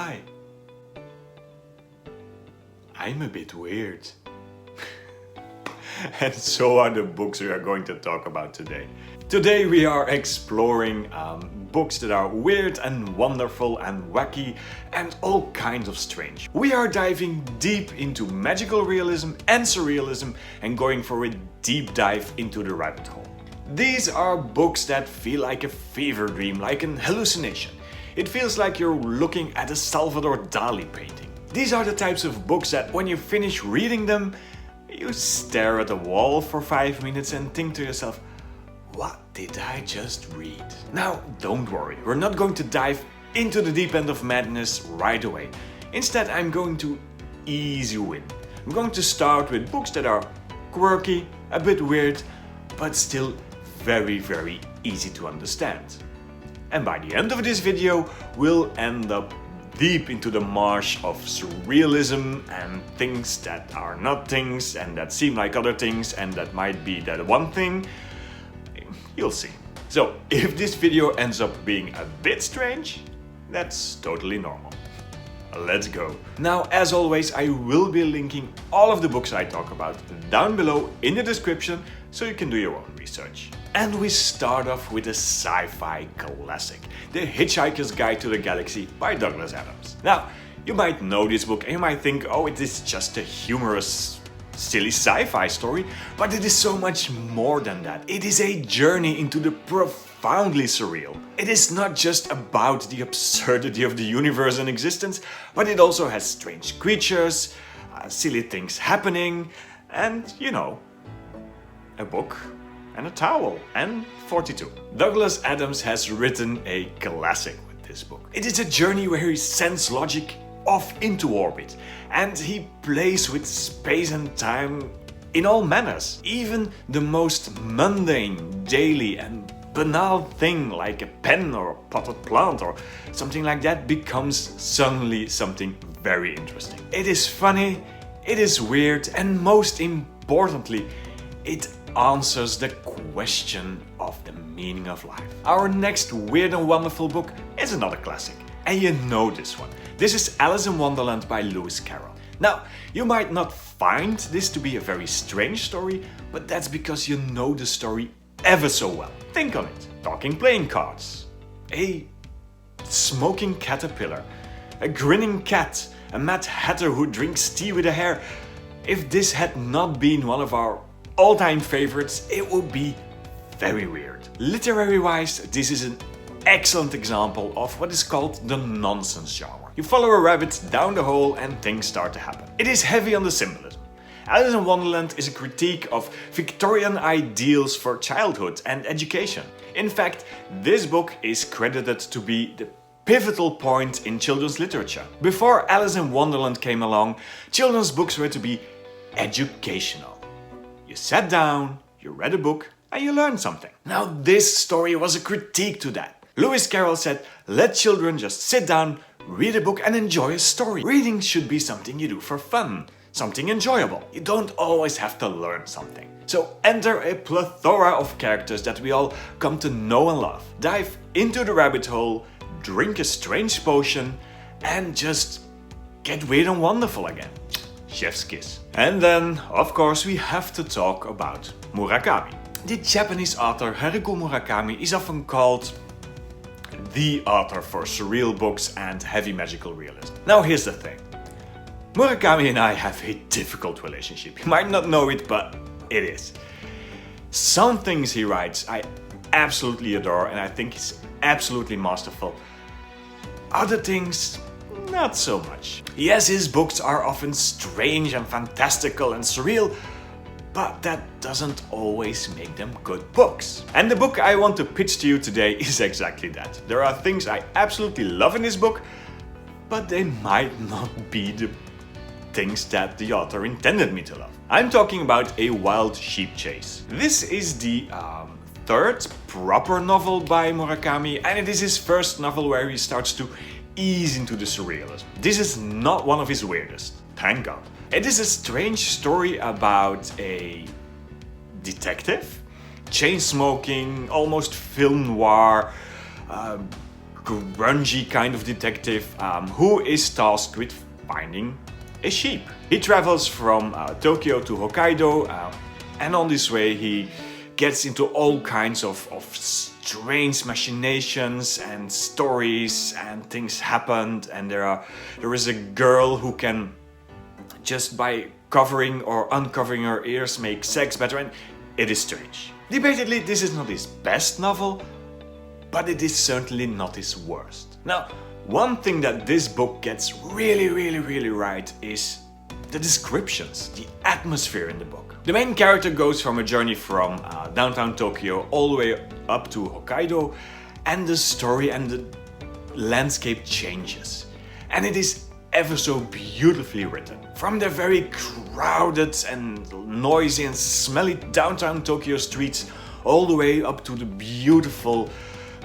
Hi. I'm a bit weird. And so are the books we are going to talk about today. Today we are exploring books that are weird and wonderful and wacky and all kinds of strange. We are diving deep into magical realism and surrealism and going for a deep dive into the rabbit hole. These are books that feel like a fever dream, like an hallucination. It feels like you're looking at a Salvador Dali painting. These are the types of books that when you finish reading them, you stare at the wall for 5 minutes and think to yourself, what did I just read? Now, don't worry, we're not going to dive into the deep end of madness right away. Instead, I'm going to ease you in. I'm going to start with books that are quirky, a bit weird, but still very, very easy to understand. And by the end of this video, we'll end up deep into the marsh of surrealism and things that are not things and that seem like other things and that might be that one thing. You'll see. So, if this video ends up being a bit strange, that's totally normal. Let's go. Now, as always, I will be linking all of the books I talk about down below in the description so you can do your own research. And we start off with a sci-fi classic, The Hitchhiker's Guide to the Galaxy by Douglas Adams. Now, you might know this book and you might think, oh, it is just a humorous, silly sci-fi story, but it is so much more than that. It is a journey into the profoundly surreal. It is not just about the absurdity of the universe and existence, but it also has strange creatures, silly things happening, and, you know, a book and a towel and 42. Douglas Adams has written a classic with this book. It is a journey where he sends logic off into orbit and he plays with space and time in all manners. Even the most mundane, daily and banal thing like a pen or a potted plant or something like that becomes suddenly something very interesting. It is funny, it is weird, and most importantly, it answers the question of the meaning of life. Our next weird and wonderful book is another classic, and you know this one. This is Alice in Wonderland by Lewis Carroll. Now, you might not find this to be a very strange story, but that's because you know the story ever so well. Think on it. Talking playing cards, a smoking caterpillar, a grinning cat, a Mad Hatter who drinks tea with a hare. If this had not been one of our all-time favorites, it would be very weird. Literary-wise, this is an excellent example of what is called the nonsense genre. You follow a rabbit down the hole and things start to happen. It is heavy on the symbolism. Alice in Wonderland is a critique of Victorian ideals for childhood and education. In fact, this book is credited to be the pivotal point in children's literature. Before Alice in Wonderland came along, children's books were to be educational. You sat down, you read a book, and you learned something. Now this story was a critique to that. Lewis Carroll said, let children just sit down, read a book and enjoy a story. Reading should be something you do for fun, something enjoyable. You don't always have to learn something. So enter a plethora of characters that we all come to know and love. Dive into the rabbit hole, drink a strange potion, and just get weird and wonderful again. Chef's kiss. And then, of course, we have to talk about Murakami. The Japanese author Haruki Murakami is often called the author for surreal books and heavy magical realism. Now here's the thing. Murakami and I have a difficult relationship. You might not know it, but it is. Some things he writes I absolutely adore and I think he's absolutely masterful. Other things, not so much. Yes, his books are often strange and fantastical and surreal, but that doesn't always make them good books. And the book I want to pitch to you today is exactly that. There are things I absolutely love in this book, but they might not be the things that the author intended me to love. I'm talking about A Wild Sheep Chase. This is the third proper novel by Murakami, and it is his first novel where he starts to ease into the surrealism. This is not one of his weirdest, thank God. It is a strange story about a detective, chain-smoking, almost film noir, grungy kind of detective who is tasked with finding a sheep. He travels from Tokyo to Hokkaido, and on this way he gets into all kinds of strange machinations and stories, and things happened, and there is a girl who can, just by covering or uncovering her ears, make sex better, and it is strange. Debatedly, this is not his best novel, but it is certainly not his worst. Now, one thing that this book gets really right is the descriptions, the atmosphere in the book. The main character goes from a journey from downtown Tokyo all the way up to Hokkaido, and the story and the landscape changes. And it is ever so beautifully written. From the very crowded and noisy and smelly downtown Tokyo streets all the way up to the beautiful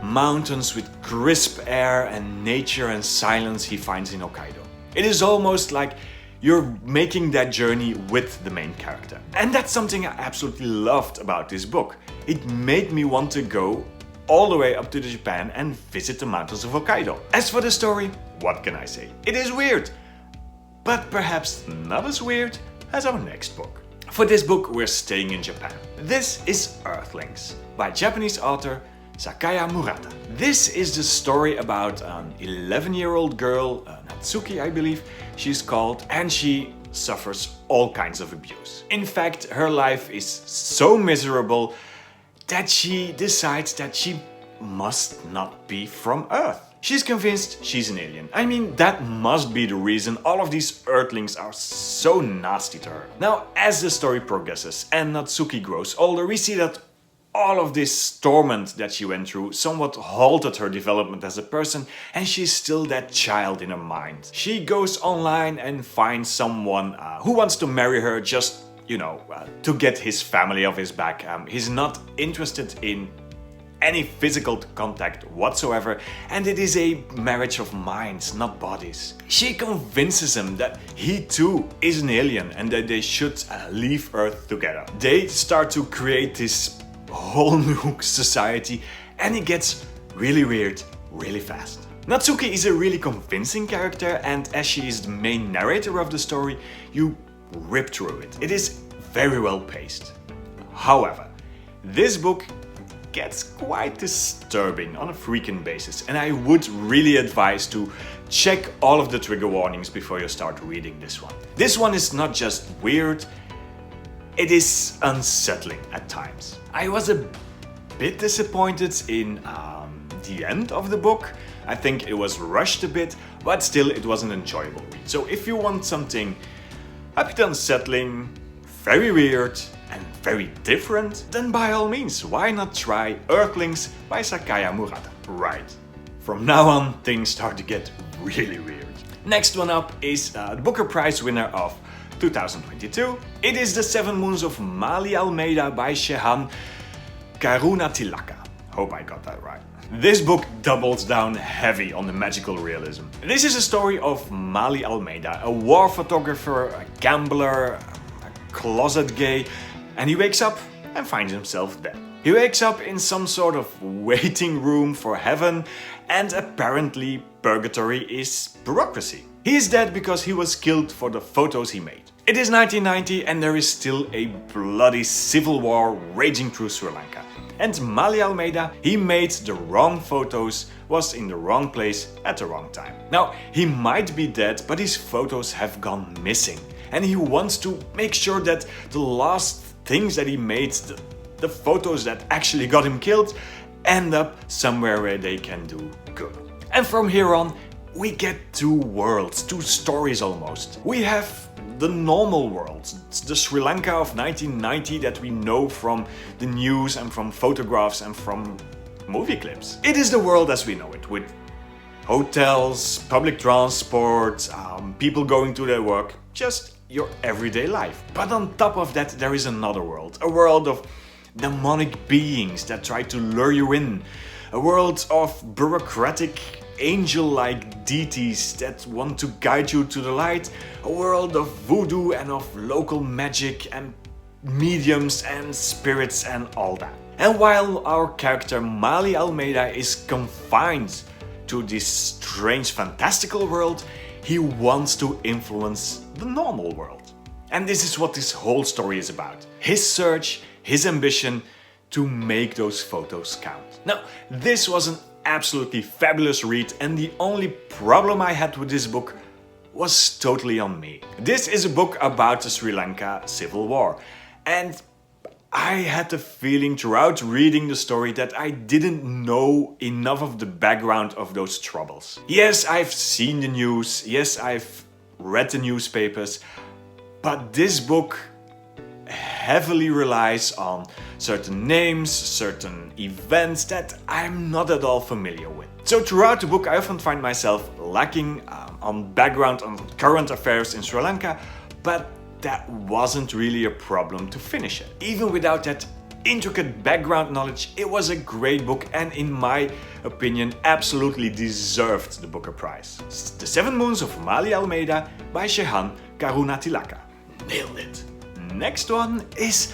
mountains with crisp air and nature and silence he finds in Hokkaido. It is almost like you're making that journey with the main character. And that's something I absolutely loved about this book. It made me want to go all the way up to Japan and visit the mountains of Hokkaido. As for the story, what can I say? It is weird, but perhaps not as weird as our next book. For this book, we're staying in Japan. This is Earthlings by Japanese author Sayaka Murata. This is the story about an 11-year-old girl, Natsuki I believe she's called, and she suffers all kinds of abuse. In fact, her life is so miserable that she decides that she must not be from Earth. She's convinced she's an alien. I mean, that must be the reason all of these Earthlings are so nasty to her. Now, as the story progresses and Natsuki grows older, we see that all of this torment that she went through somewhat halted her development as a person, and she's still that child in her mind. She goes online and finds someone who wants to marry her just, to get his family off his back. He's not interested in any physical contact whatsoever, and it is a marriage of minds, not bodies. She convinces him that he too is an alien and that they should leave Earth together. They start to create this whole new society, and it gets really weird really fast. Natsuki is a really convincing character, and as she is the main narrator of the story, you rip through it. It is very well paced. However, this book gets quite disturbing on a frequent basis, and I would really advise to check all of the trigger warnings before you start reading this one. This one is not just weird, it is unsettling at times. I was a bit disappointed in the end of the book. I think it was rushed a bit, but still it was an enjoyable read. So if you want something a bit unsettling, very weird and very different, then by all means, why not try Earthlings by Sayaka Murata? Right. From now on, things start to get really weird. Next one up is the Booker Prize winner of 2022. It is The Seven Moons of Maali Almeida by Shehan, Karunatilaka. Hope I got that right. This book doubles down heavy on the magical realism. This is a story of Maali Almeida, a war photographer, a gambler, a closet gay, and he wakes up and finds himself dead. He wakes up in some sort of waiting room for heaven, and apparently purgatory is bureaucracy. He is dead because he was killed for the photos he made. It is 1990 and there is still a bloody civil war raging through Sri Lanka. And Maali Almeida, he made the wrong photos, was in the wrong place at the wrong time. Now, he might be dead, but his photos have gone missing. And he wants to make sure that the last things that he made, the photos that actually got him killed, end up somewhere where they can do good. And from here on, we get two worlds, two stories almost. We have the normal world, the Sri Lanka of 1990 that we know from the news and from photographs and from movie clips. It is the world as we know it, with hotels, public transport, people going to their work, just your everyday life. But on top of that, there is another world, a world of demonic beings that try to lure you in, a world of bureaucratic angel-like deities that want to guide you to the light, a world of voodoo and of local magic and mediums and spirits and all that. And while our character Maali Almeida is confined to this strange fantastical world, he wants to influence the normal world. And this is what this whole story is about. His search, his ambition to make those photos count. Now, this was an absolutely fabulous read, and the only problem I had with this book was totally on me. This is a book about the Sri Lanka Civil War, and I had the feeling throughout reading the story that I didn't know enough of the background of those troubles. Yes, I've seen the news, yes, I've read the newspapers, but this book heavily relies on certain names, certain events that I'm not at all familiar with. So throughout the book I often find myself lacking on background on current affairs in Sri Lanka, but that wasn't really a problem to finish it. Even without that intricate background knowledge, it was a great book and in my opinion absolutely deserved the Booker Prize. The Seven Moons of Maali Almeida by Shehan, Karunatilaka. Nailed it. Next one is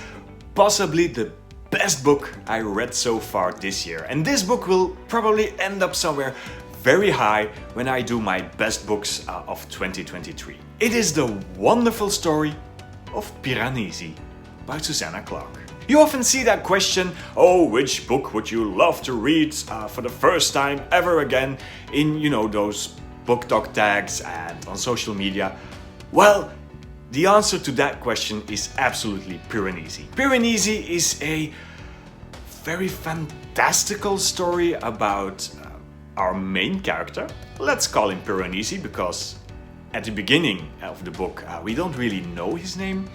possibly the best book I read so far this year, and this book will probably end up somewhere very high when I do my best books of 2023. It is the wonderful story of Piranesi by Susanna Clarke. You often see that question, oh, which book would you love to read for the first time ever again in, those book talk tags and on social media. Well, the answer to that question is absolutely Piranesi. Piranesi is a very fantastical story about our main character. Let's call him Piranesi because at the beginning of the book we don't really know his name,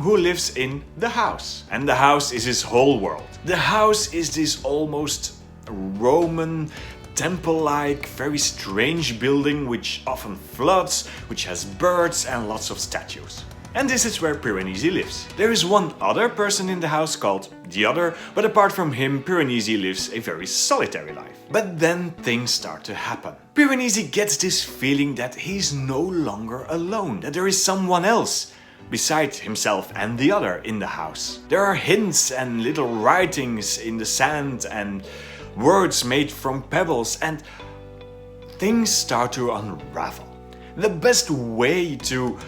who lives in the house. And the house is his whole world. The house is this almost Roman temple-like, very strange building which often floods, which has birds and lots of statues. And this is where Piranesi lives. There is one other person in the house called the Other, but apart from him, Piranesi lives a very solitary life. But then things start to happen. Piranesi gets this feeling that he's no longer alone, that there is someone else besides himself and the Other in the house. There are hints and little writings in the sand and words made from pebbles, and things start to unravel. The best way to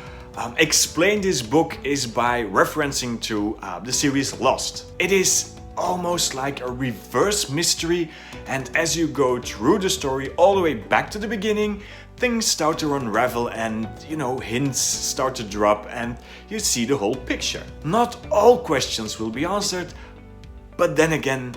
explain this book is by referencing to the series Lost. It is almost like a reverse mystery, and as you go through the story all the way back to the beginning, things start to unravel and, hints start to drop and you see the whole picture. Not all questions will be answered, but then again,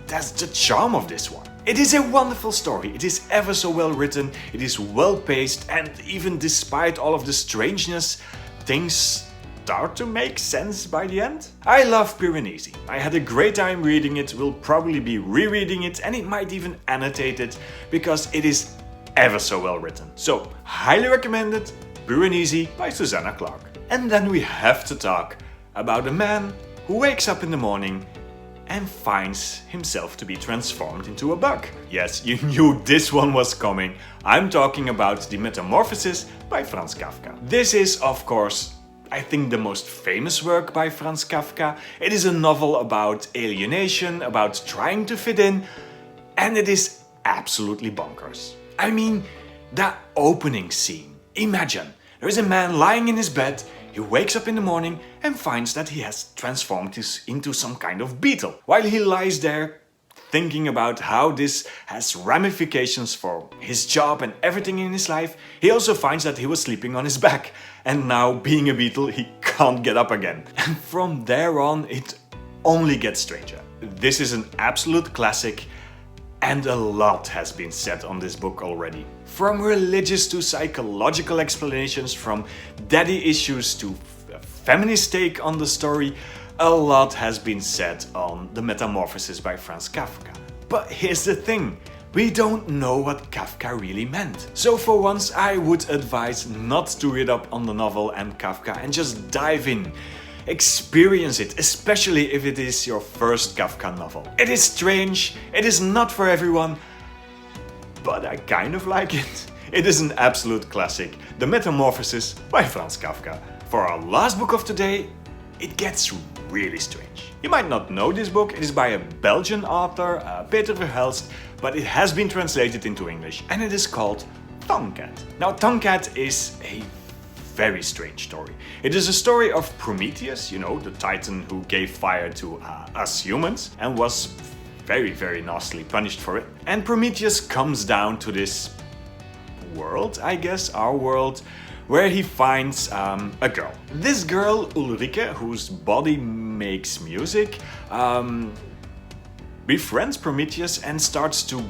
that's the charm of this one. It is a wonderful story, it is ever so well written, it is well paced, and even despite all of the strangeness, things start to make sense by the end. I love Piranesi. I had a great time reading it, will probably be rereading it, and it might even annotate it, because it is ever so well written. So, highly recommended, Piranesi by Susanna Clarke. And then we have to talk about a man who wakes up in the morning and finds himself to be transformed into a bug. Yes, you knew this one was coming. I'm talking about The Metamorphosis by Franz Kafka. This is, of course, I think the most famous work by Franz Kafka. It is a novel about alienation, about trying to fit in, and it is absolutely bonkers. I mean, that opening scene. Imagine, there is a man lying in his bed. He wakes up in the morning and finds that he has transformed into some kind of beetle. While he lies there thinking about how this has ramifications for his job and everything in his life, he also finds that he was sleeping on his back. And now, being a beetle, he can't get up again. And from there on, it only gets stranger. This is an absolute classic, and a lot has been said on this book already. From religious to psychological explanations, from daddy issues to a feminist take on the story, a lot has been said on The Metamorphosis by Franz Kafka. But here's the thing, we don't know what Kafka really meant. So for once I would advise not to read up on the novel and Kafka and just dive in. Experience it, especially if it is your first Kafka novel. It is strange, it is not for everyone, but I kind of like it. It is an absolute classic, The Metamorphosis by Franz Kafka. For our last book of today, it gets really strange. You might not know this book, it is by a Belgian author, Peter Verhelst, but it has been translated into English and it is called Tonguecat. Now Tonguecat is a very strange story. It is a story of Prometheus, you know, the titan who gave fire to us humans and was very nastily punished for it. And Prometheus comes down to this world, I guess, our world, where he finds a girl. This girl, Ulrike, whose body makes music, befriends Prometheus and starts to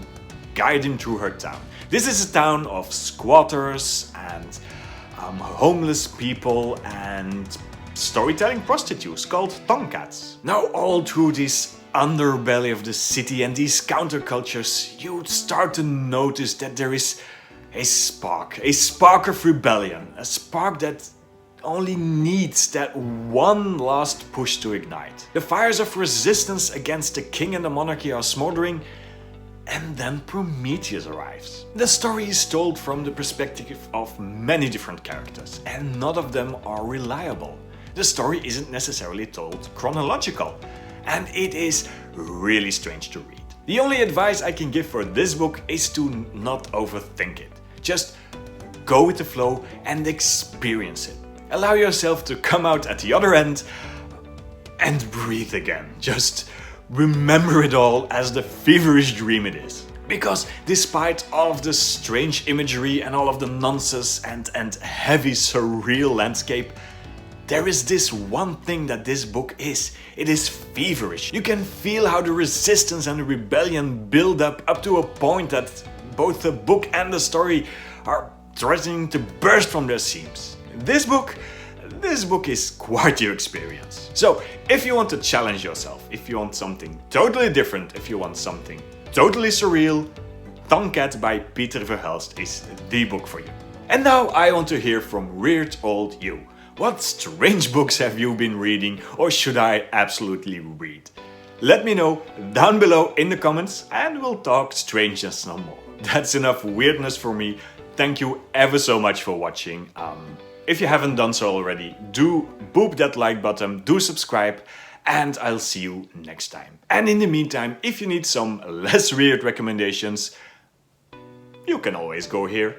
guide him through her town. This is a town of squatters and homeless people and storytelling prostitutes called Tonguecats. Now all through this underbelly of the city and these countercultures, you start to notice that there is a spark of rebellion, a spark that only needs that one last push to ignite. The fires of resistance against the king and the monarchy are smoldering, and then Prometheus arrives. The story is told from the perspective of many different characters, and none of them are reliable. The story isn't necessarily told chronological, and it is really strange to read. The only advice I can give for this book is to not overthink it. Just go with the flow and experience it. Allow yourself to come out at the other end and breathe again. Just remember it all as the feverish dream it is. Because despite all of the strange imagery and all of the nonsense and heavy surreal landscape, there is this one thing that this book is. It is feverish. You can feel how the resistance and the rebellion build up to a point that both the book and the story are threatening to burst from their seams. This book is quite your experience. So, if you want to challenge yourself, if you want something totally different, if you want something totally surreal, Tonguecat by Peter Verhelst is the book for you. And now I want to hear from weird old you. What strange books have you been reading, or should I absolutely read? Let me know down below in the comments and we'll talk strangeness no more. That's enough weirdness for me. Thank you ever so much for watching. If you haven't done so already, do boop that like button, do subscribe, and I'll see you next time. And in the meantime, if you need some less weird recommendations, you can always go here.